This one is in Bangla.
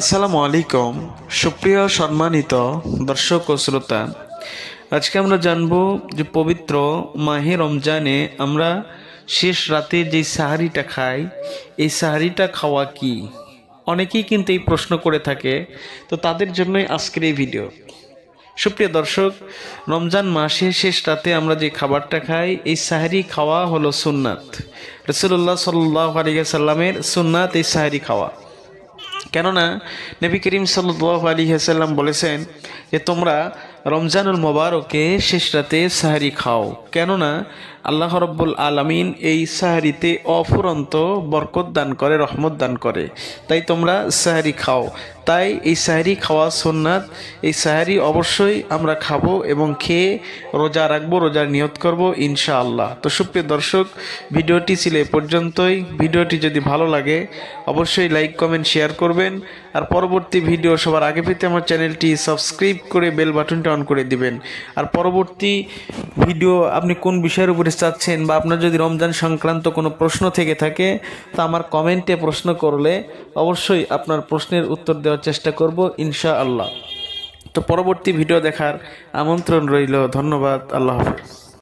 আসসালামু আলাইকুম সুপ্রিয় সম্মানিত দর্শক ও শ্রোতা। আজকে আমরা জানব যে পবিত্র মাহে রমজানে আমরা শেষ রাতে যে সাহারিটা খাই, এই সাহারিটা খাওয়া কি? অনেকেই কিন্তু এই প্রশ্ন করে থাকে, তো তাদের জন্যই আজকের এই ভিডিও। সুপ্রিয় দর্শক, রমজান মাসে শেষ রাতে আমরা যে খাবারটা খাই, এই সাহারি খাওয়া হলো সুন্নাত। রাসূলুল্লাহ সাল্লাল্লাহু আলাইহি সাল্লামের সুন্নাত এই সাহারি খাওয়া। কেননা নবী করিম সাল্লাল্লাহু আলাইহি ওয়াসাল্লাম বলেছেন যে তোমরা রমজানুল মোবারকে শেষ রাতে সাহারি খাও, কেননা আল্লাহ রব্বুল আলামিন এই সাহারিতে অফুরন্ত বরকত দান করে, রহমত দান করে। তাই তোমরা সাহারি খাও। তাই এই সাহারি খাওয়া সুন্নাত। এই সাহারি অবশ্যই আমরা খাবো এবং খেয়ে রোজা রাখবো, রোজার নিয়ত করব ইনশাআল্লাহ। তো সুপ্রিয় দর্শক, ভিডিওটি ছিল এ পর্যন্তই। ভিডিওটি যদি ভালো লাগে অবশ্যই লাইক, কমেন্ট, শেয়ার করবেন। আর পরবর্তী ভিডিও সবার আগে পেতে আমার চ্যানেলটি সাবস্ক্রাইব করে বেল বাটনটা অন করে দিবেন। আর পরবর্তী ভিডিও আপনি কোন বিষয়ের উপরে চাচ্ছেন, বা আপনার যদি রমজান সংক্রান্ত কোনো প্রশ্ন থেকে থাকে, তা আমার কমেন্টে প্রশ্ন করলে অবশ্যই আপনার প্রশ্নের উত্তর দেওয়ার চেষ্টা করব ইনশাআল্লাহ। তো পরবর্তী ভিডিও দেখার আমন্ত্রণ রইল। ধন্যবাদ। আল্লাহ হাফেজ।